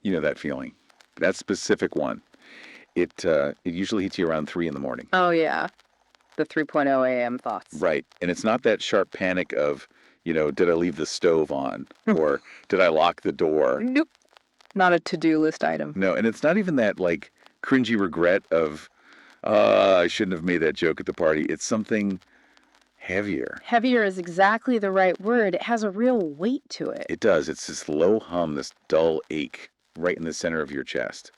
You know that feeling. That specific one. It usually hits you around 3 in the morning. Oh, yeah. The 3:00 a.m. thoughts. Right. And it's not that sharp panic of, did I leave the stove on? Or did I lock the door? Nope. Not a to-do list item. No, and it's not even that, like, cringy regret of, I shouldn't have made that joke at the party. It's something heavier. Heavier is exactly the right word. It has a real weight to it. It does. It's this low hum, this dull ache right in the center of your chest.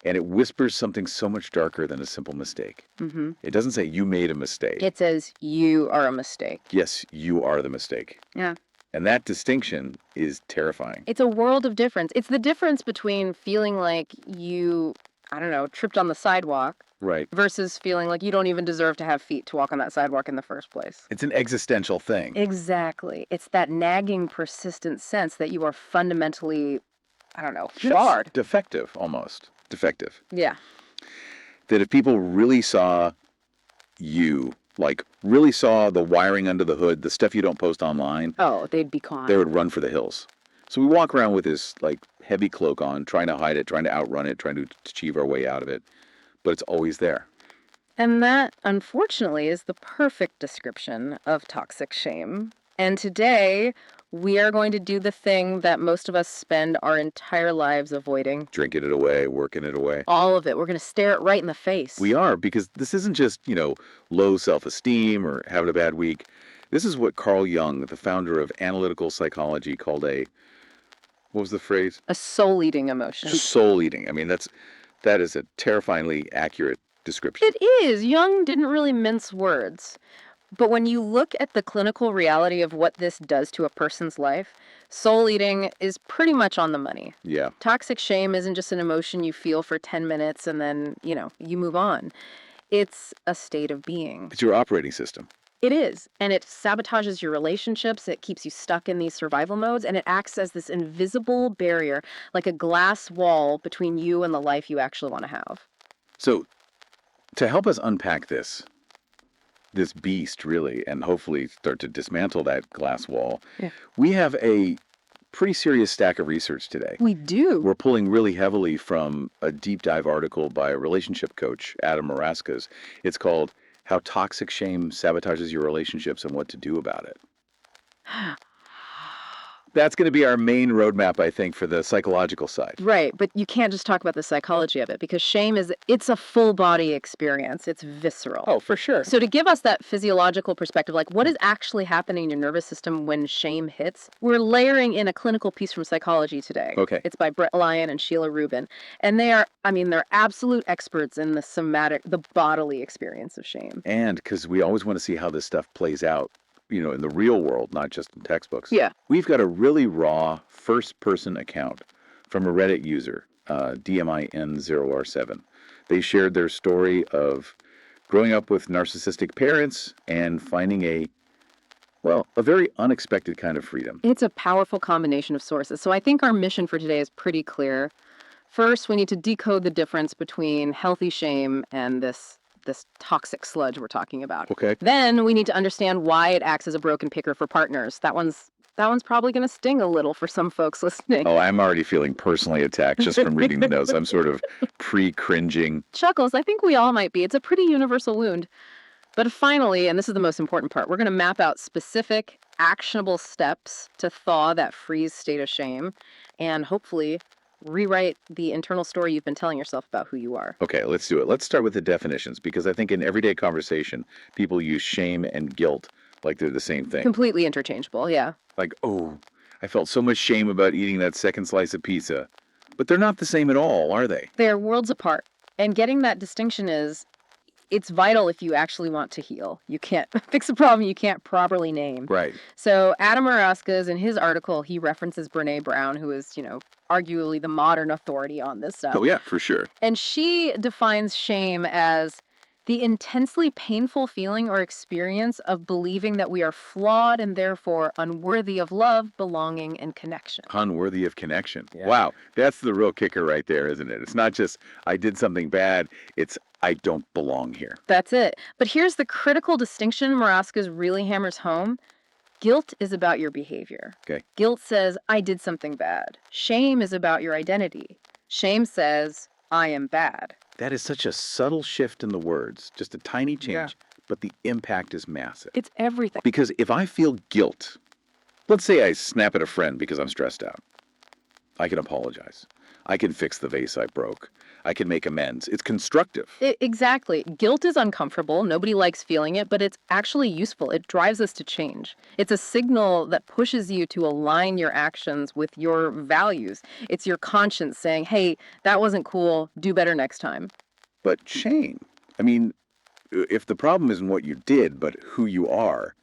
And it whispers something so much darker than a simple mistake. Mm-hmm. It doesn't say you made a mistake. It says you are a mistake. Yes, you are the mistake. Yeah. And that distinction is terrifying. It's a world of difference. It's the difference between feeling like you, I don't know, tripped on the sidewalk. Right. Versus feeling like you don't even deserve to have feet to walk on that sidewalk in the first place. It's an existential thing. Exactly. It's that nagging, persistent sense that you are fundamentally, I don't know, flawed. Defective, almost. Defective. Yeah. That if people really saw you, like really saw the wiring under the hood, the stuff you don't post online. Oh, they'd be gone. They would run for the hills. So we walk around with this like heavy cloak on, trying to hide it, trying to outrun it, trying to achieve our way out of it. But it's always there. And that, unfortunately, is the perfect description of toxic shame. And today, we are going to do the thing that most of us spend our entire lives avoiding. Drinking it away, working it away. All of it. We're going to stare it right in the face. We are, because this isn't just, low self-esteem or having a bad week. This is what Carl Jung, the founder of analytical psychology, called what was the phrase? A soul-eating emotion. Soul-eating. I mean, that is a terrifyingly accurate description. It is. Jung didn't really mince words. But when you look at the clinical reality of what this does to a person's life, soul eating is pretty much on the money. Yeah. Toxic shame isn't just an emotion you feel for 10 minutes and then, you move on. It's a state of being. It's your operating system. It is. And it sabotages your relationships. It keeps you stuck in these survival modes. And it acts as this invisible barrier, like a glass wall between you and the life you actually want to have. So to help us unpack this beast, really, and hopefully start to dismantle that glass wall, we have a pretty serious stack of research today. We do. We're pulling really heavily from a deep dive article by a relationship coach, Adam Maraskas. It's called How Toxic Shame Sabotages Your Relationships and What to Do About It. That's going to be our main roadmap, I think, for the psychological side. Right, but you can't just talk about the psychology of it because shame it's a full body experience. It's visceral. Oh, for sure. So to give us that physiological perspective, like what is actually happening in your nervous system when shame hits, we're layering in a clinical piece from psychology today. Okay. It's by Brett Lyon and Sheila Rubin. And they're absolute experts in the bodily experience of shame. And because we always want to see how this stuff plays out, in the real world, not just in textbooks. Yeah. We've got a really raw first-person account from a Reddit user, DMIN0R7. They shared their story of growing up with narcissistic parents and finding a very unexpected kind of freedom. It's a powerful combination of sources. So I think our mission for today is pretty clear. First, we need to decode the difference between healthy shame and this toxic sludge we're talking about. Okay. Then we need to understand why it acts as a broken picker for partners. That one's probably going to sting a little for some folks listening. Oh, I'm already feeling personally attacked just from reading the notes. I'm sort of pre-cringing. Chuckles, I think we all might be. It's a pretty universal wound. But finally, and this is the most important part, we're going to map out specific, actionable steps to thaw that freeze state of shame and hopefully rewrite the internal story you've been telling yourself about who you are. Okay, let's do it. Let's start with the definitions, because I think in everyday conversation, people use shame and guilt like they're the same thing. Completely interchangeable, yeah. Like, oh, I felt so much shame about eating that second slice of pizza. But they're not the same at all, are they? They're worlds apart. And getting that distinction it's vital if you actually want to heal. You can't fix a problem you can't properly name. Right. So Adam Maraskas, in his article, he references Brene Brown, who is, arguably the modern authority on this stuff. Oh, yeah, for sure. And she defines shame as the intensely painful feeling or experience of believing that we are flawed and therefore unworthy of love, belonging, and connection. Unworthy of connection. Yeah. Wow. That's the real kicker right there, isn't it? It's not just I did something bad. It's I don't belong here. That's it. But here's the critical distinction Maraskas really hammers home. Guilt is about your behavior. Okay. Guilt says, I did something bad. Shame is about your identity. Shame says, I am bad. That is such a subtle shift in the words, just a tiny change, but the impact is massive. It's everything. Because if I feel guilt, let's say I snap at a friend because I'm stressed out, I can apologize. I can fix the vase I broke. I can make amends. It's constructive. Exactly. Guilt is uncomfortable. Nobody likes feeling it, but it's actually useful. It drives us to change. It's a signal that pushes you to align your actions with your values. It's your conscience saying, hey, that wasn't cool. Do better next time. But shame, I mean, if the problem isn't what you did, but who you are,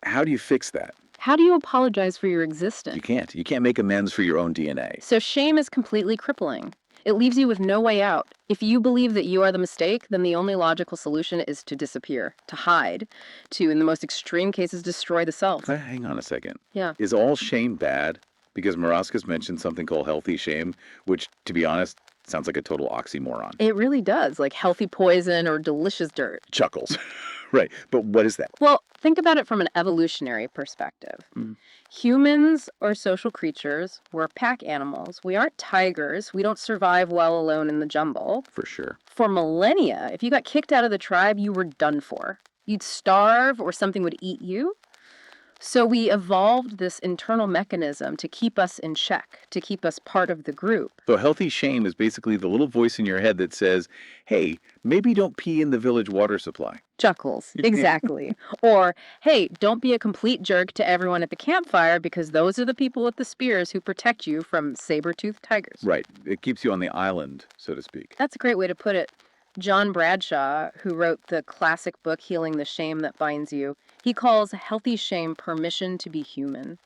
how do you fix that? How do you apologize for your existence? You can't. You can't make amends for your own DNA. So shame is completely crippling. It leaves you with no way out. If you believe that you are the mistake, then the only logical solution is to disappear, to hide, to, in the most extreme cases, destroy the self. Hang on a second. Yeah. Is all shame bad? Because Maraska's mentioned something called healthy shame, which, to be honest, sounds like a total oxymoron. It really does, like healthy poison or delicious dirt. Chuckles. Right. But what is that? Well, think about it from an evolutionary perspective. Humans are social creatures. We're pack animals. We aren't tigers. We don't survive well alone in the jungle. For sure. For millennia, if you got kicked out of the tribe, you were done for. You'd starve or something would eat you. So we evolved this internal mechanism to keep us in check, to keep us part of the group. So healthy shame is basically the little voice in your head that says, hey, maybe don't pee in the village water supply. Chuckles, exactly. Or, hey, don't be a complete jerk to everyone at the campfire because those are the people with the spears who protect you from saber-toothed tigers. Right. It keeps you on the island, so to speak. That's a great way to put it. John Bradshaw, who wrote the classic book Healing the Shame That Binds You, he calls healthy shame permission to be human.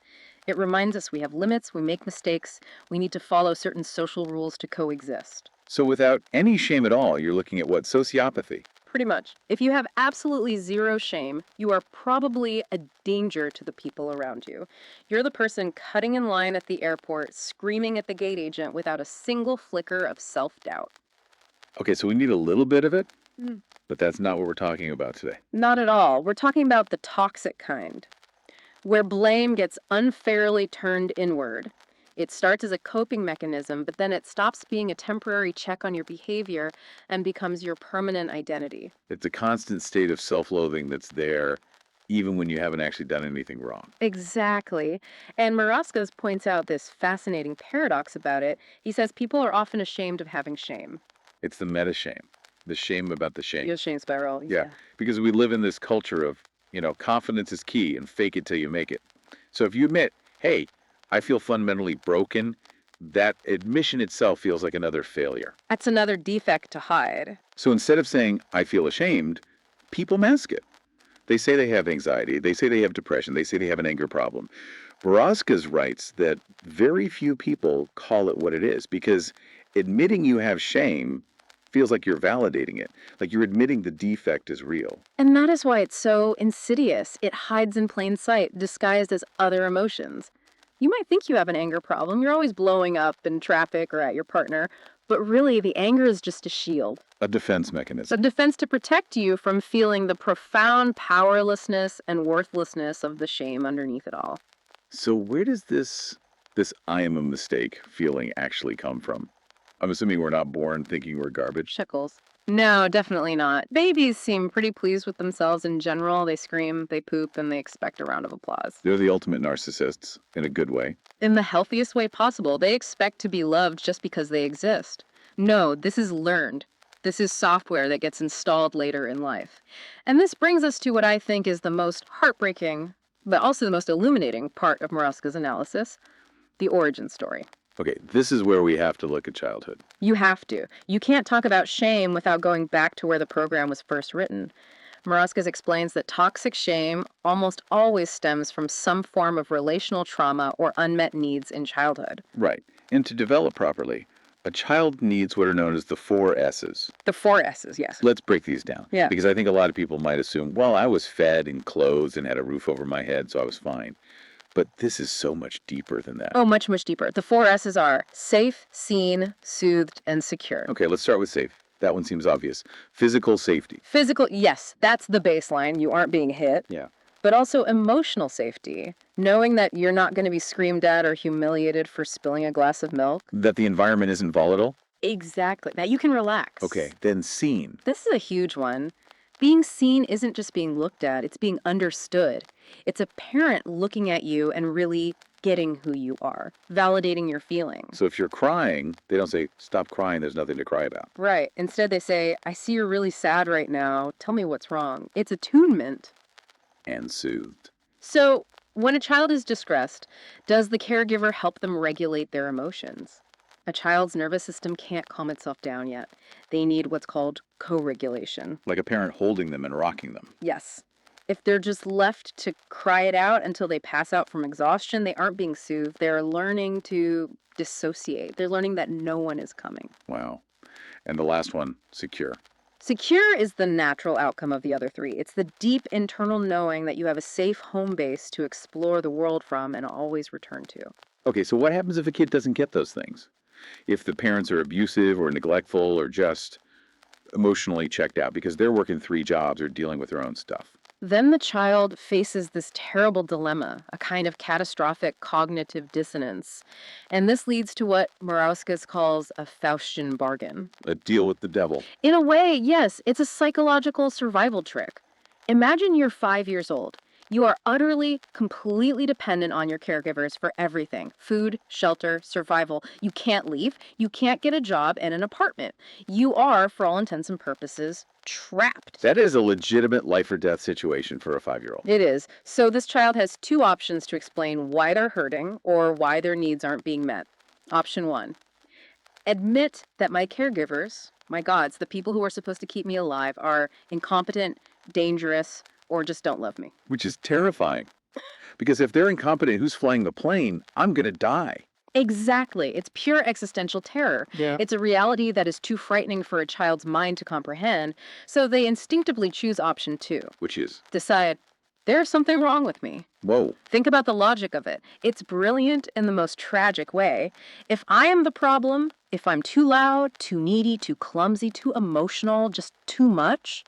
It reminds us we have limits, we make mistakes, we need to follow certain social rules to coexist. So without any shame at all, you're looking at what? Sociopathy. Pretty much. If you have absolutely zero shame, you are probably a danger to the people around you. You're the person cutting in line at the airport, screaming at the gate agent without a single flicker of self-doubt. Okay, so we need a little bit of it, but that's not what we're talking about today. Not at all. We're talking about the toxic kind, where blame gets unfairly turned inward. It starts as a coping mechanism, but then it stops being a temporary check on your behavior and becomes your permanent identity. It's a constant state of self-loathing that's there even when you haven't actually done anything wrong. Exactly. And Maraskas points out this fascinating paradox about it. He says people are often ashamed of having shame. It's the meta-shame, the shame about the shame. Your shame spiral. Yeah, because we live in this culture of, confidence is key and fake it till you make it. So if you admit, hey, I feel fundamentally broken, that admission itself feels like another failure. That's another defect to hide. So instead of saying, I feel ashamed, people mask it. They say they have anxiety. They say they have depression. They say they have an anger problem. Boraskas writes that very few people call it what it is because admitting you have shame feels like you're validating it, like you're admitting the defect is real. And that is why it's so insidious. It hides in plain sight, disguised as other emotions. You might think you have an anger problem. You're always blowing up in traffic or at your partner. But really, the anger is just a shield. A defense mechanism. A defense to protect you from feeling the profound powerlessness and worthlessness of the shame underneath it all. So where does this I am a mistake feeling actually come from? I'm assuming we're not born thinking we're garbage. Chuckles. No, definitely not. Babies seem pretty pleased with themselves in general. They scream, they poop, and they expect a round of applause. They're the ultimate narcissists, in a good way. In the healthiest way possible. They expect to be loved just because they exist. No, this is learned. This is software that gets installed later in life. And this brings us to what I think is the most heartbreaking, but also the most illuminating part of Maraska's analysis, the origin story. Okay, this is where we have to look at childhood. You have to. You can't talk about shame without going back to where the program was first written. Maraskas explains that toxic shame almost always stems from some form of relational trauma or unmet needs in childhood. Right. And to develop properly, a child needs what are known as the 4 S's. The 4 S's, yes. Let's break these down. Yeah. Because I think a lot of people might assume, well, I was fed and clothed and had a roof over my head, so I was fine. But this is so much deeper than that. Oh, much, much deeper. The 4 S's are safe, seen, soothed, and secure. Okay, let's start with safe. That one seems obvious. Physical safety. Physical, yes, that's the baseline. You aren't being hit. Yeah. but also emotional safety, knowing that you're not going to be screamed at or humiliated for spilling a glass of milk. That the environment isn't volatile? Exactly. That you can relax. Okay, then seen. This is a huge one. Being seen isn't just being looked at, it's being understood. It's a parent looking at you and really getting who you are, validating your feelings. So if you're crying, they don't say, stop crying, there's nothing to cry about. Right. Instead, they say, I see you're really sad right now. Tell me what's wrong. It's attunement. And soothed. So, when a child is distressed, does the caregiver help them regulate their emotions? A child's nervous system can't calm itself down yet. They need what's called co-regulation. Like a parent holding them and rocking them. Yes. If they're just left to cry it out until they pass out from exhaustion, they aren't being soothed. They're learning to dissociate. They're learning that no one is coming. Wow. And the last one, secure. Secure is the natural outcome of the other three. It's the deep internal knowing that you have a safe home base to explore the world from and always return to. Okay, so what happens if a kid doesn't get those things? If the parents are abusive or neglectful or just emotionally checked out because they're working 3 jobs or dealing with their own stuff? Then the child faces this terrible dilemma, a kind of catastrophic cognitive dissonance. And this leads to what Morauskas calls a Faustian bargain. A deal with the devil. In a way, yes, it's a psychological survival trick. Imagine you're 5 years old. You are utterly, completely dependent on your caregivers for everything. Food, shelter, survival. You can't leave. You can't get a job and an apartment. You are, for all intents and purposes, trapped. That is a legitimate life or death situation for a 5-year-old. It is. So this child has 2 options to explain why they're hurting or why their needs aren't being met. Option 1. Admit that my caregivers, my gods, the people who are supposed to keep me alive, are incompetent, dangerous, or just don't love me. Which is terrifying. Because if they're incompetent, who's flying the plane? I'm going to die. Exactly. It's pure existential terror. Yeah. It's a reality that is too frightening for a child's mind to comprehend, so they instinctively choose option 2. Which is? Decide, there's something wrong with me. Whoa. Think about the logic of it. It's brilliant in the most tragic way. If I am the problem, if I'm too loud, too needy, too clumsy, too emotional, just too much,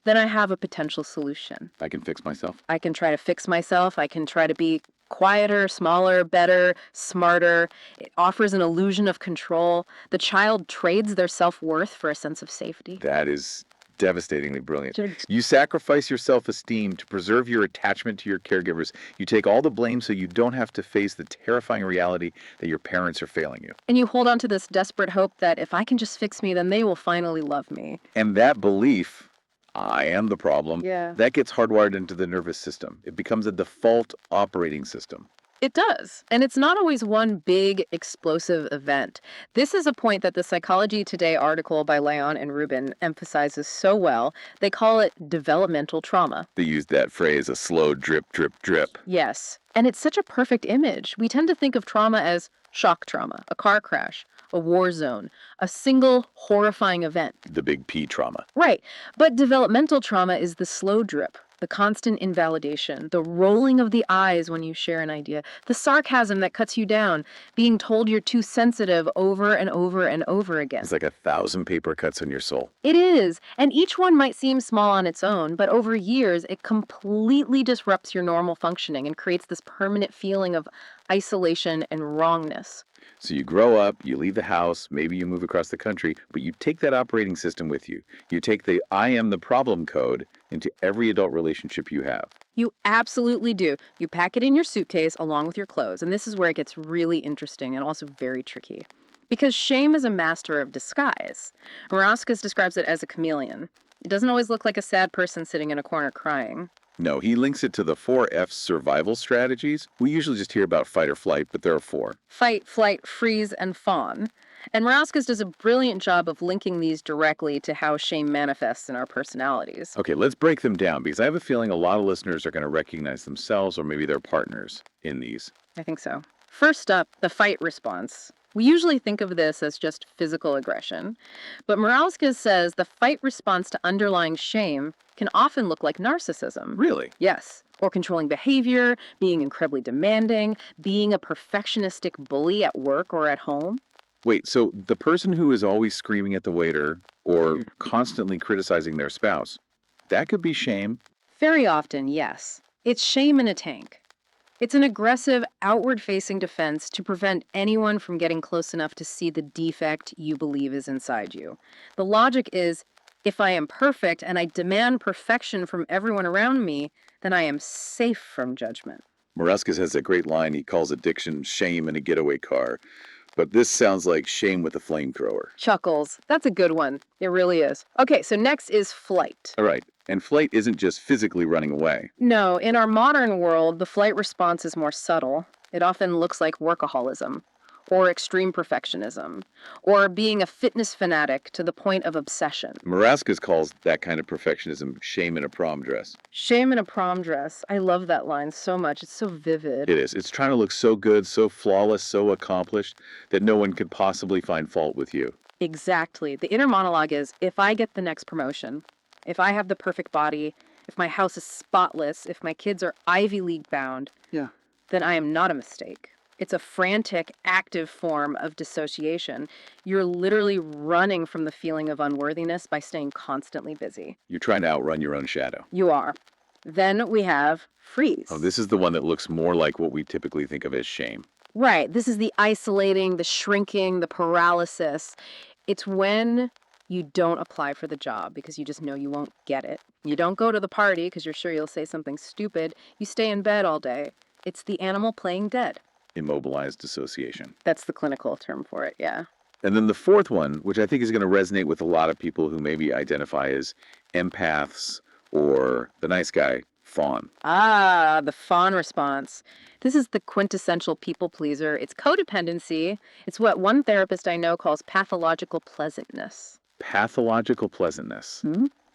then I have a potential solution. I can fix myself? I can try to fix myself. I can try to be quieter, smaller, better, smarter. It offers an illusion of control. The child trades their self-worth for a sense of safety. That is devastatingly brilliant. You sacrifice your self-esteem to preserve your attachment to your caregivers. You take all the blame so you don't have to face the terrifying reality that your parents are failing you. And you hold on to this desperate hope that if I can just fix me, then they will finally love me. And that belief, I am the problem, Yeah. that gets hardwired into the nervous system. It becomes a default operating system. It does. And it's not always one big explosive event. This is a point that the Psychology Today article by Leon and Rubin emphasizes so well. They call it developmental trauma. They use that phrase, a slow drip, drip, drip. Yes. And it's such a perfect image. We tend to think of trauma as shock trauma, a car crash, a war zone, a single horrifying event. The big P trauma. Right. But developmental trauma is the slow drip, the constant invalidation, the rolling of the eyes when you share an idea, the sarcasm that cuts you down, being told you're too sensitive over and over and over again. It's like 1,000 paper cuts on your soul. It is. And each one might seem small on its own, but over years, it completely disrupts your normal functioning and creates this permanent feeling of isolation and wrongness. So you grow up, you leave the house, maybe you move across the country, but you take that operating system with you. You take the I am the problem code into every adult relationship you have. You absolutely do. You pack it in your suitcase along with your clothes, and this is where it gets really interesting and also very tricky. Because shame is a master of disguise. Morauskas describes it as a chameleon. It doesn't always look like a sad person sitting in a corner crying. No, he links it to the 4 F's survival strategies. We usually just hear about fight or flight, but there are 4. Fight, flight, freeze, and fawn. And Morauskas does a brilliant job of linking these directly to how shame manifests in our personalities. Okay, let's break them down, because I have a feeling a lot of listeners are going to recognize themselves or maybe their partners in these. I think so. First up, the fight response. We usually think of this as just physical aggression, but Morauskas says the fight response to underlying shame can often look like narcissism. Really? Yes. Or controlling behavior, being incredibly demanding, being a perfectionistic bully at work or at home. Wait, so the person who is always screaming at the waiter or constantly criticizing their spouse, that could be shame? Very often, yes. It's shame in a tank. It's an aggressive, outward-facing defense to prevent anyone from getting close enough to see the defect you believe is inside you. The logic is, if I am perfect and I demand perfection from everyone around me, then I am safe from judgment. Maruscus has a great line. He calls addiction shame in a getaway car. But this sounds like shame with a flamethrower. Chuckles. That's a good one. It really is. Okay, so next is flight. All right. And flight isn't just physically running away. No, in our modern world, the flight response is more subtle. It often looks like workaholism, or extreme perfectionism, or being a fitness fanatic to the point of obsession. Maruscus calls that kind of perfectionism shame in a prom dress. Shame in a prom dress. I love that line so much. It's so vivid. It is. It's trying to look so good, so flawless, so accomplished that no one could possibly find fault with you. Exactly. The inner monologue is, if I get the next promotion, if I have the perfect body, if my house is spotless, if my kids are Ivy League bound, then I am not a mistake. It's a frantic, active form of dissociation. You're literally running from the feeling of unworthiness by staying constantly busy. You're trying to outrun your own shadow. You are. Then we have freeze. Oh, this is the one that looks more like what we typically think of as shame. Right. This is the isolating, the shrinking, the paralysis. It's when you don't apply for the job because you just know you won't get it. You don't go to the party because you're sure you'll say something stupid. You stay in bed all day. It's the animal playing dead. Immobilized dissociation. That's the clinical term for it, yeah. And then the fourth one, which I think is going to resonate with a lot of people who maybe identify as empaths or the nice guy, fawn. Ah, the fawn response. This is the quintessential people pleaser. It's codependency. It's what one therapist I know calls pathological pleasantness. Pathological pleasantness.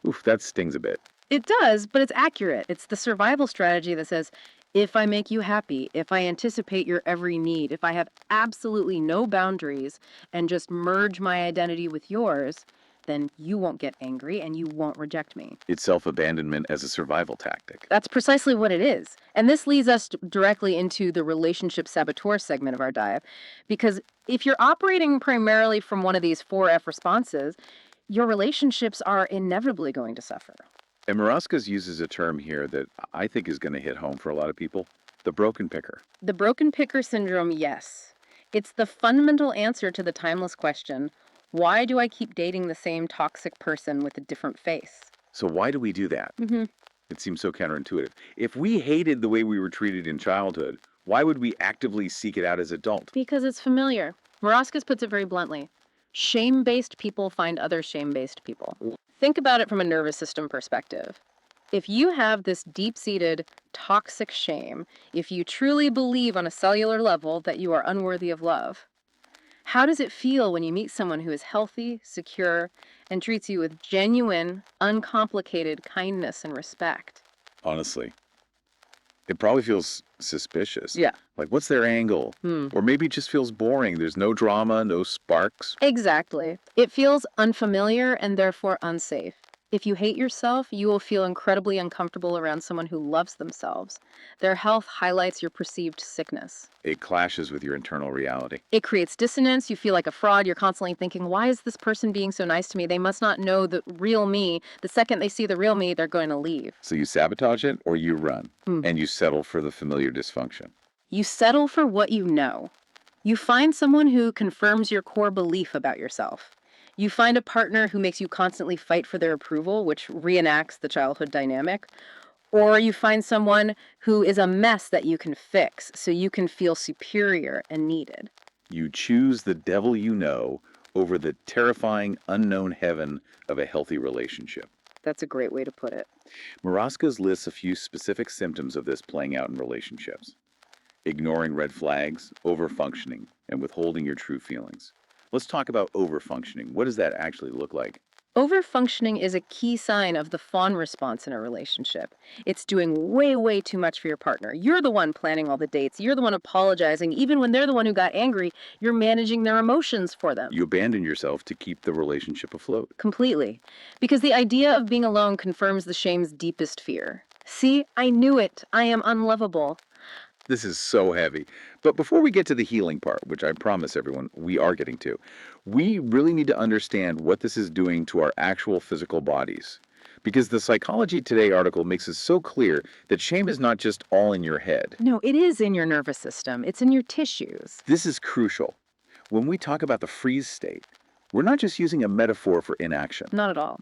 Oof, that stings a bit. It does, but it's accurate. It's the survival strategy that says, if I make you happy, if I anticipate your every need, if I have absolutely no boundaries and just merge my identity with yours, then you won't get angry and you won't reject me. It's self-abandonment as a survival tactic. That's precisely what it is. And this leads us directly into the relationship saboteur segment of our dive, because if you're operating primarily from one of these 4F responses, your relationships are inevitably going to suffer. And Maruscus uses a term here that I think is going to hit home for a lot of people, the broken picker. The broken picker syndrome, yes. It's the fundamental answer to the timeless question, why do I keep dating the same toxic person with a different face? So why do we do that? It seems so counterintuitive. If we hated the way we were treated in childhood, why would we actively seek it out as adult? Because it's familiar. Maruscus puts it very bluntly. Shame-based people find other shame-based people. Think about it from a nervous system perspective. If you have this deep-seated toxic shame, if you truly believe on a cellular level that you are unworthy of love, how does it feel when you meet someone who is healthy, secure, and treats you with genuine, uncomplicated kindness and respect? Honestly, it probably feels suspicious. Yeah. Like, what's their angle? Or maybe it just feels boring. There's no drama, no sparks. Exactly. It feels unfamiliar and therefore unsafe. If you hate yourself, you will feel incredibly uncomfortable around someone who loves themselves. Their health highlights your perceived sickness. It clashes with your internal reality. It creates dissonance. You feel like a fraud. You're constantly thinking, why is this person being so nice to me? They must not know the real me. The second they see the real me, they're going to leave. So you sabotage it or you run, and you settle for the familiar dysfunction. You settle for what you know. You find someone who confirms your core belief about yourself. You find a partner who makes you constantly fight for their approval, which reenacts the childhood dynamic. Or you find someone who is a mess that you can fix so you can feel superior and needed. You choose the devil you know over the terrifying unknown heaven of a healthy relationship. That's a great way to put it. Maruscus lists a few specific symptoms of this playing out in relationships. Ignoring red flags, overfunctioning, and withholding your true feelings. Let's talk about overfunctioning. What does that actually look like? Overfunctioning is a key sign of the fawn response in a relationship. It's doing way, way too much for your partner. You're the one planning all the dates. You're the one apologizing. Even when they're the one who got angry, you're managing their emotions for them. You abandon yourself to keep the relationship afloat. Completely. Because the idea of being alone confirms the shame's deepest fear. See, I knew it. I am unlovable. This is so heavy. But before we get to the healing part, which I promise everyone we are getting to, we really need to understand what this is doing to our actual physical bodies. Because the Psychology Today article makes it so clear that shame is not just all in your head. No, it is in your nervous system. It's in your tissues. This is crucial. When we talk about the freeze state, we're not just using a metaphor for inaction. Not at all.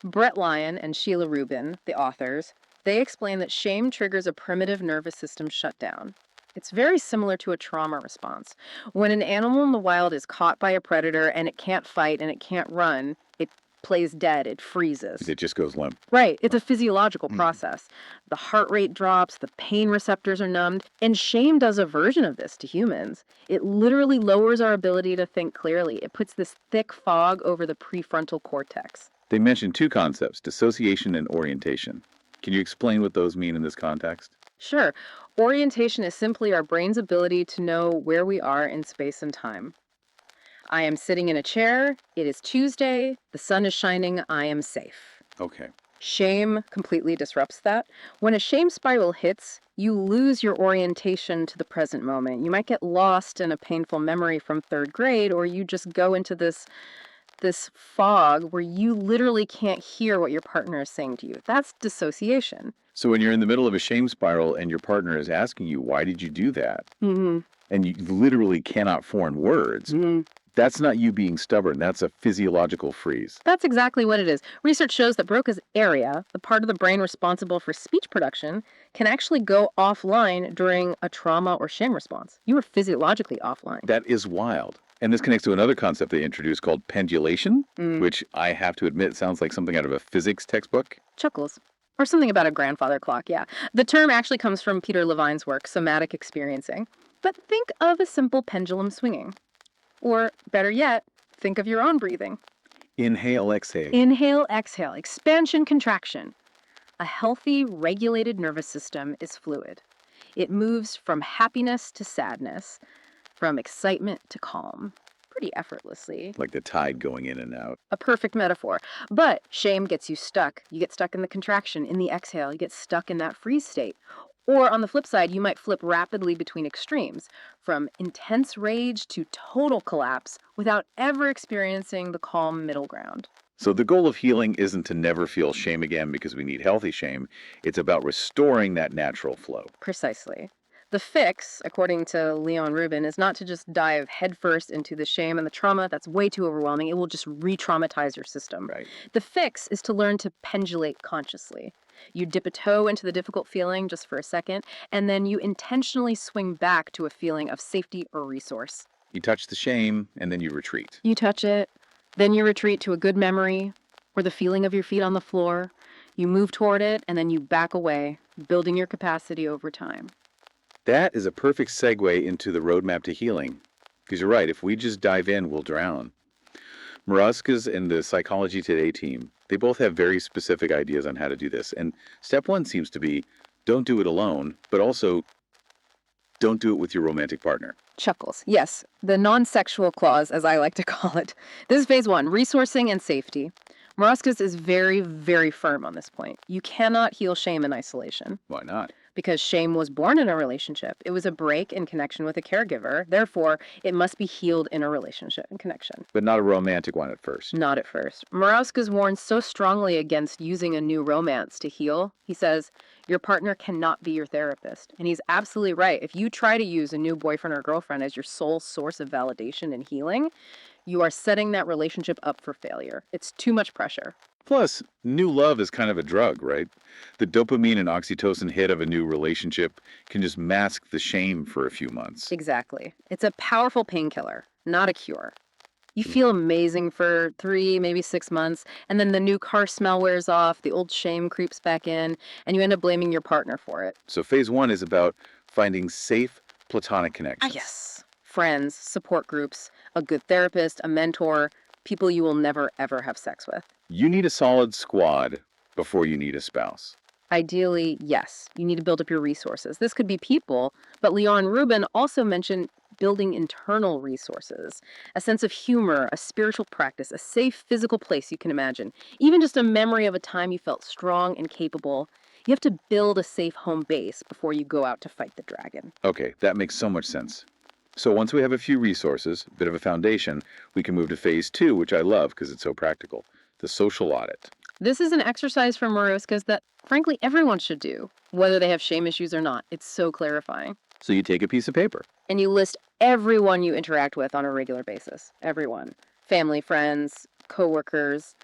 Brett Lyon and Sheila Rubin, the authors, they explain that shame triggers a primitive nervous system shutdown. It's very similar to a trauma response. When an animal in the wild is caught by a predator and it can't fight and it can't run, it plays dead, it freezes. It just goes limp. Right, it's a physiological process. The heart rate drops, the pain receptors are numbed, and shame does a version of this to humans. It literally lowers our ability to think clearly. It puts this thick fog over the prefrontal cortex. They mentioned two concepts, dissociation and orientation. Can you explain what those mean in this context? Sure, orientation is simply our brain's ability to know where we are in space and time. I am sitting in a chair, it is Tuesday, the sun is shining, I am safe. Okay. Shame completely disrupts that. When a shame spiral hits, you lose your orientation to the present moment. You might get lost in a painful memory from third grade, or you just go into this fog where you literally can't hear what your partner is saying to you. That's dissociation. So when you're in the middle of a shame spiral and your partner is asking you, why did you do that? Mm-hmm. And you literally cannot form words. Mm-hmm. That's not you being stubborn. That's a physiological freeze. That's exactly what it is. Research shows that Broca's area, the part of the brain responsible for speech production, can actually go offline during a trauma or shame response. You are physiologically offline. That is wild. And this connects to another concept they introduced called pendulation, which I have to admit sounds like something out of a physics textbook. Chuckles. Or something about a grandfather clock, yeah. The term actually comes from Peter Levine's work, Somatic Experiencing. But think of a simple pendulum swinging. Or, better yet, think of your own breathing. Inhale, exhale. Inhale, exhale, expansion, contraction. A healthy, regulated nervous system is fluid. It moves from happiness to sadness, from excitement to calm, pretty effortlessly. Like the tide going in and out. A perfect metaphor. But shame gets you stuck. You get stuck in the contraction, in the exhale. You get stuck in that freeze state. Or on the flip side, you might flip rapidly between extremes, from intense rage to total collapse without ever experiencing the calm middle ground. So the goal of healing isn't to never feel shame again because we need healthy shame. It's about restoring that natural flow. Precisely. The fix, according to Leon Rubin, is not to just dive headfirst into the shame and the trauma. That's way too overwhelming. It will just re-traumatize your system. Right. The fix is to learn to pendulate consciously. You dip a toe into the difficult feeling just for a second, and then you intentionally swing back to a feeling of safety or resource. You touch the shame, and then you retreat. You touch it, then you retreat to a good memory, or the feeling of your feet on the floor. You move toward it, and then you back away, building your capacity over time. That is a perfect segue into the roadmap to healing. Because you're right, if we just dive in, we'll drown. Maruskas and the Psychology Today team, they both have very specific ideas on how to do this. And step one seems to be, don't do it alone, but also don't do it with your romantic partner. Chuckles. Yes, the non-sexual clause, as I like to call it. This is phase one, resourcing and safety. Maruskas is very, very firm on this point. You cannot heal shame in isolation. Why not? Because shame was born in a relationship. It was a break in connection with a caregiver. Therefore, it must be healed in a relationship and connection. But not a romantic one at first. Not at first. Maruskas warns so strongly against using a new romance to heal. He says, your partner cannot be your therapist. And he's absolutely right. If you try to use a new boyfriend or girlfriend as your sole source of validation and healing, you are setting that relationship up for failure. It's too much pressure. Plus, new love is kind of a drug, right? The dopamine and oxytocin hit of a new relationship can just mask the shame for a few months. Exactly. It's a powerful painkiller, not a cure. You feel amazing for 3, maybe 6 months, and then the new car smell wears off, the old shame creeps back in, and you end up blaming your partner for it. So phase one is about finding safe platonic connections. Yes. Friends, support groups, a good therapist, a mentor, people you will never, ever have sex with. You need a solid squad before you need a spouse. Ideally, yes. You need to build up your resources. This could be people, but Leon Rubin also mentioned building internal resources, a sense of humor, a spiritual practice, a safe physical place you can imagine, even just a memory of a time you felt strong and capable. You have to build a safe home base before you go out to fight the dragon. Okay, that makes so much sense. So once we have a few resources, a bit of a foundation, we can move to phase two, which I love because it's so practical, the social audit. This is an exercise for Moroskas that, frankly, everyone should do, whether they have shame issues or not. It's so clarifying. So you take a piece of paper. And you list everyone you interact with on a regular basis. Everyone. Family, friends, coworkers,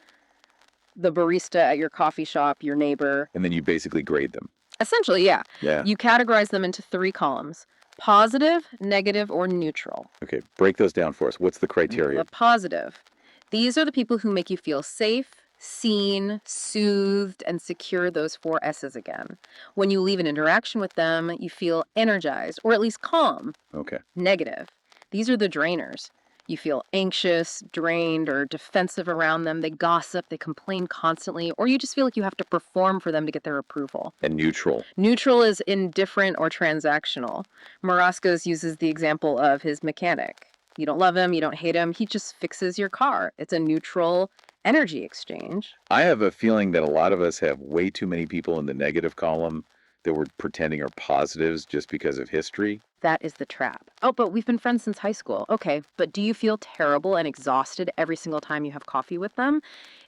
the barista at your coffee shop, your neighbor. And then you basically grade them. Essentially, yeah. Yeah. You categorize them into 3 columns: positive, negative, or neutral. Okay, break those down for us. What's the criteria? The positive. These are the people who make you feel safe, seen, soothed, and secure, those 4 S's again. When you leave an interaction with them, you feel energized, or at least calm. Okay. Negative. These are the drainers. You feel anxious, drained, or defensive around them. They gossip, they complain constantly, or you just feel like you have to perform for them to get their approval. And neutral. Neutral is indifferent or transactional. Marascos uses the example of his mechanic. You don't love him, you don't hate him, he just fixes your car. It's a neutral energy exchange. I have a feeling that a lot of us have way too many people in the negative column that we're pretending are positives just because of history. That is the trap. Oh, but we've been friends since high school. Okay, but do you feel terrible and exhausted every single time you have coffee with them?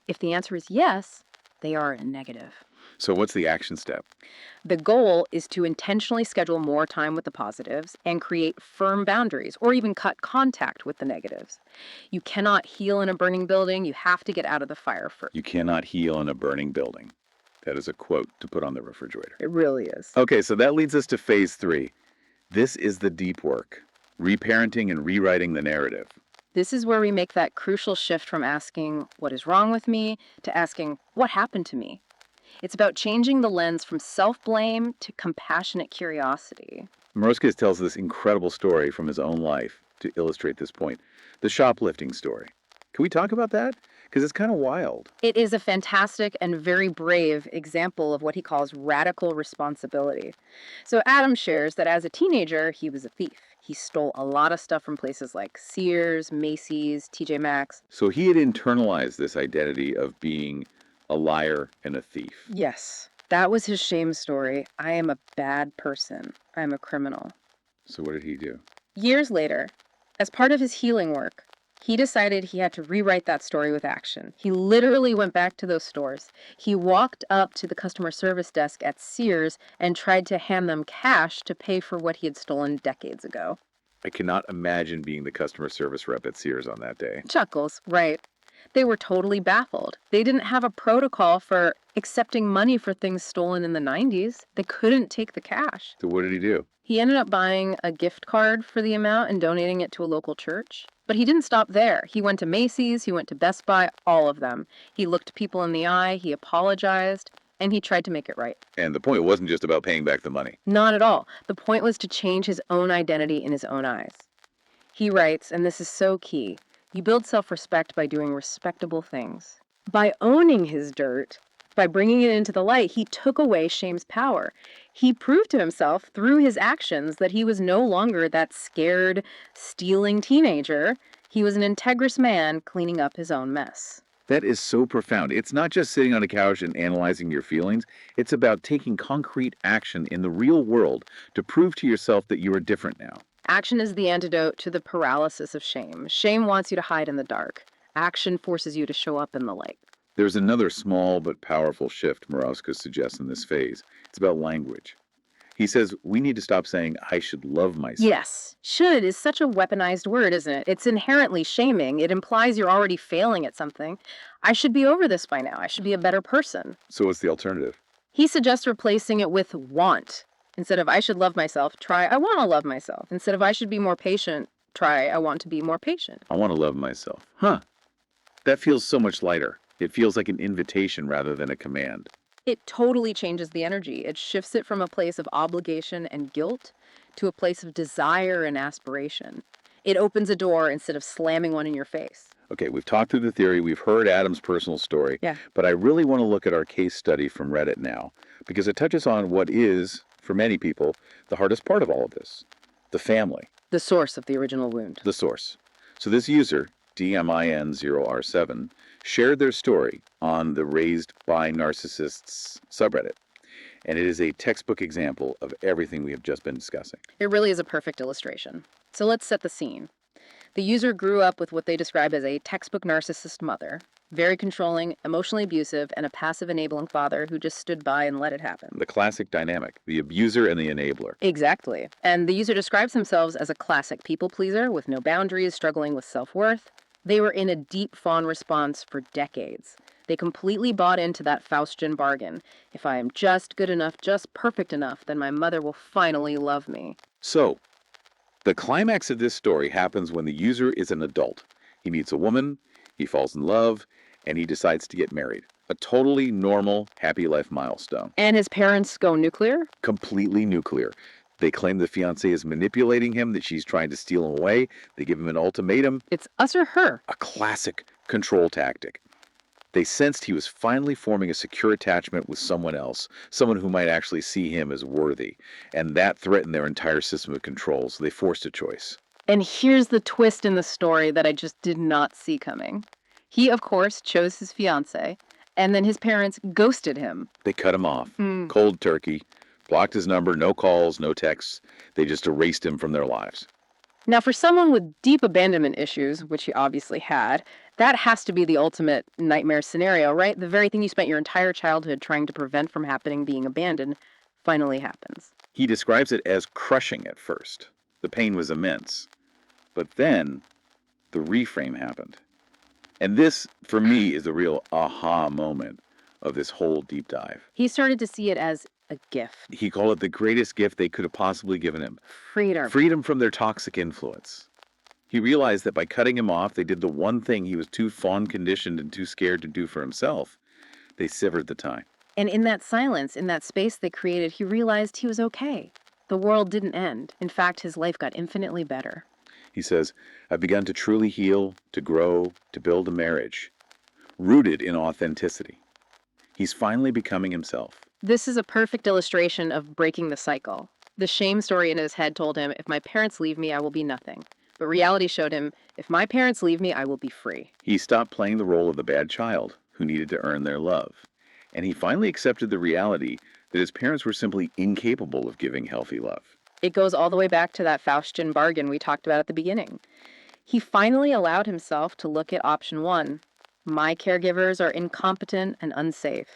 If the answer is yes, they are negative. So what's the action step? The goal is to intentionally schedule more time with the positives and create firm boundaries, or even cut contact with the negatives. You cannot heal in a burning building. You have to get out of the fire first. You cannot heal in a burning building. That is a quote to put on the refrigerator. It really is. Okay, so that leads us to phase 3. This is the deep work, reparenting and rewriting the narrative. This is where we make that crucial shift from asking, what is wrong with me, to asking, what happened to me? It's about changing the lens from self-blame to compassionate curiosity. Moroskas tells this incredible story from his own life to illustrate this point. The shoplifting story. Can we talk about that? Because it's kind of wild. It is a fantastic and very brave example of what he calls radical responsibility. So Adam shares that as a teenager, he was a thief. He stole a lot of stuff from places like Sears, Macy's, TJ Maxx. So he had internalized this identity of being a liar and a thief. Yes, that was his shame story. I am a bad person. I am a criminal. So what did he do? Years later, as part of his healing work, he decided he had to rewrite that story with action. He literally went back to those stores. He walked up to the customer service desk at Sears and tried to hand them cash to pay for what he had stolen decades ago. I cannot imagine being the customer service rep at Sears on that day. Chuckles, right. They were totally baffled. They didn't have a protocol for accepting money for things stolen in the 90s. They couldn't take the cash. So what did he do? He ended up buying a gift card for the amount and donating it to a local church. But he didn't stop there. He went to Macy's, he went to Best Buy, all of them. He looked people in the eye, he apologized, and he tried to make it right. And the point wasn't just about paying back the money. Not at all. The point was to change his own identity in his own eyes. He writes, and this is so key, you build self-respect by doing respectable things. By owning his dirt, by bringing it into the light, he took away shame's power. He proved to himself through his actions that he was no longer that scared, stealing teenager. He was an integrous man cleaning up his own mess. That is so profound. It's not just sitting on a couch and analyzing your feelings. It's about taking concrete action in the real world to prove to yourself that you are different now. Action is the antidote to the paralysis of shame. Shame wants you to hide in the dark. Action forces you to show up in the light. There's another small but powerful shift Moroskas suggests in this phase. It's about language. He says we need to stop saying, I should love myself. Yes. Should is such a weaponized word, isn't it? It's inherently shaming. It implies you're already failing at something. I should be over this by now. I should be a better person. So what's the alternative? He suggests replacing it with want. Instead of I should love myself, try I want to love myself. Instead of I should be more patient, try I want to be more patient. I want to love myself. Huh. That feels so much lighter. It feels like an invitation rather than a command. It totally changes the energy. It shifts it from a place of obligation and guilt to a place of desire and aspiration. It opens a door instead of slamming one in your face. Okay, we've talked through the theory, we've heard Adam's personal story, Yeah. but I really want to look at our case study from Reddit now, because it touches on what is, for many people, the hardest part of all of this, the family. The source of the original wound. The source. So this user, DMIN0R7, shared their story on the Raised by Narcissists subreddit. And it is a textbook example of everything we have just been discussing. It really is a perfect illustration. So let's set the scene. The user grew up with what they describe as a textbook narcissist mother, very controlling, emotionally abusive, and a passive enabling father who just stood by and let it happen. The classic dynamic, the abuser and the enabler. Exactly. And the user describes themselves as a classic people pleaser with no boundaries, struggling with self-worth. They were in a deep fawn response for decades. They completely bought into that Faustian bargain. If I am just good enough, just perfect enough, then my mother will finally love me. So, the climax of this story happens when the user is an adult. He meets a woman, he falls in love, and he decides to get married. A totally normal, happy life milestone. And his parents go nuclear? Completely nuclear. They claim the fiancée is manipulating him, that she's trying to steal him away. They give him an ultimatum. It's us or her. A classic control tactic. They sensed he was finally forming a secure attachment with someone else, someone who might actually see him as worthy. And that threatened their entire system of control, so they forced a choice. And here's the twist in the story that I just did not see coming. He, of course, chose his fiancée, and then his parents ghosted him. They cut him off. Cold turkey. Blocked his number, no calls, no texts. They just erased him from their lives. Now, for someone with deep abandonment issues, which he obviously had, that has to be the ultimate nightmare scenario, right? The very thing you spent your entire childhood trying to prevent from happening, being abandoned, finally happens. He describes it as crushing at first. The pain was immense. But then, the reframe happened. And this, for me, is the real aha moment of this whole deep dive. He started to see it as a gift. He called it the greatest gift they could have possibly given him. Freedom. Freedom from their toxic influence. He realized that by cutting him off, they did the one thing he was too fawn conditioned and too scared to do for himself. They severed the tie. And in that silence, in that space they created, he realized he was okay. The world didn't end. In fact, his life got infinitely better. He says, I've begun to truly heal, to grow, to build a marriage, rooted in authenticity. He's finally becoming himself. This is a perfect illustration of breaking the cycle. The shame story in his head told him, if my parents leave me, I will be nothing. But reality showed him, if my parents leave me, I will be free. He stopped playing the role of the bad child who needed to earn their love. And he finally accepted the reality that his parents were simply incapable of giving healthy love. It goes all the way back to that Faustian bargain we talked about at the beginning. He finally allowed himself to look at option one. My caregivers are incompetent and unsafe.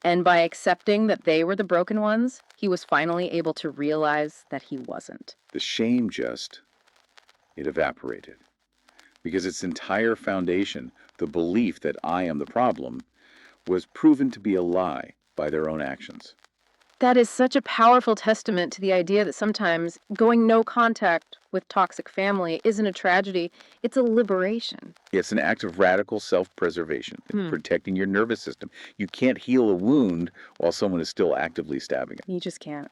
And by accepting that they were the broken ones, he was finally able to realize that he wasn't. The shame it evaporated. Because its entire foundation, the belief that I am the problem, was proven to be a lie by their own actions. That is such a powerful testament to the idea that sometimes going no contact with toxic family isn't a tragedy, it's a liberation. It's an act of radical self-preservation, protecting your nervous system. You can't heal a wound while someone is still actively stabbing it. You just can't.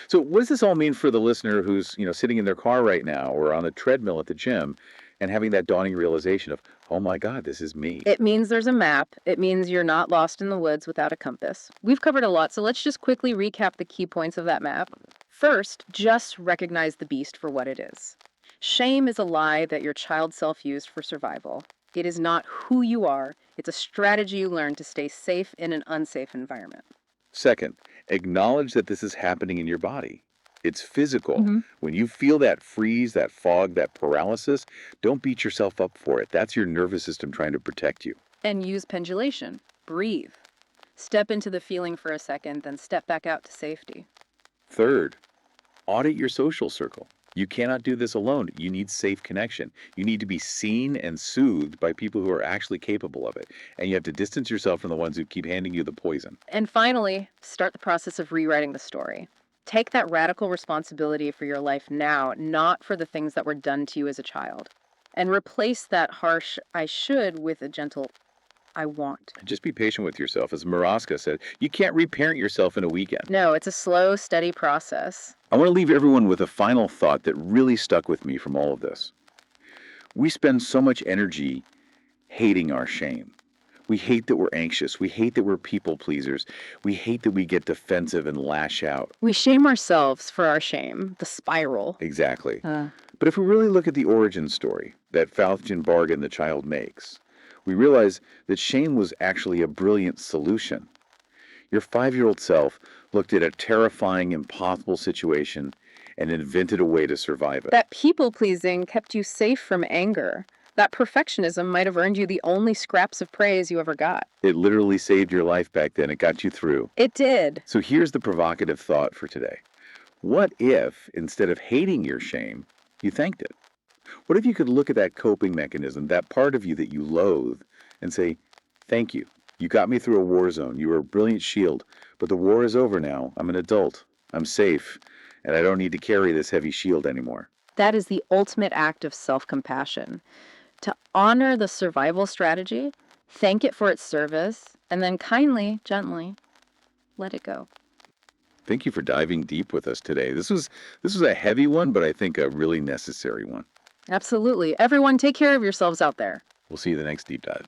So what does this all mean for the listener who's, sitting in their car right now or on the treadmill at the gym and having that dawning realization of, oh my God, this is me? It means there's a map. It means you're not lost in the woods without a compass. We've covered a lot, so let's just quickly recap the key points of that map. First, just recognize the beast for what it is. Shame is a lie that your child self used for survival. It is not who you are. It's a strategy you learn to stay safe in an unsafe environment. Second, acknowledge that this is happening in your body. It's physical. When you feel that freeze, that fog, that paralysis, don't beat yourself up for it. That's your nervous system trying to protect you. And use pendulation. Breathe. Step into the feeling for a second, then step back out to safety. Third, audit your social circle. You cannot do this alone. You need safe connection. You need to be seen and soothed by people who are actually capable of it. And you have to distance yourself from the ones who keep handing you the poison. And finally, start the process of rewriting the story. Take that radical responsibility for your life now, not for the things that were done to you as a child. And replace that harsh I should with a gentle I want. Just be patient with yourself. As Maraska said, you can't reparent yourself in a weekend. No, it's a slow, steady process. I want to leave everyone with a final thought that really stuck with me from all of this. We spend so much energy hating our shame. We hate that we're anxious. We hate that we're people pleasers. We hate that we get defensive and lash out. We shame ourselves for our shame, the spiral. Exactly. But if we really look at the origin story, that Faustian bargain the child makes, we realize that shame was actually a brilliant solution. Your 5-year-old self looked at a terrifying, impossible situation and invented a way to survive it. That people-pleasing kept you safe from anger. That perfectionism might have earned you the only scraps of praise you ever got. It literally saved your life back then. It got you through. It did. So here's the provocative thought for today. What if, instead of hating your shame, you thanked it? What if you could look at that coping mechanism, that part of you that you loathe, and say, thank you. You got me through a war zone. You were a brilliant shield. But the war is over now. I'm an adult. I'm safe. And I don't need to carry this heavy shield anymore. That is the ultimate act of self-compassion. To honor the survival strategy, thank it for its service, and then kindly, gently, let it go. Thank you for diving deep with us today. This was a heavy one, but I think a really necessary one. Absolutely. Everyone, take care of yourselves out there. We'll see you the next deep dive.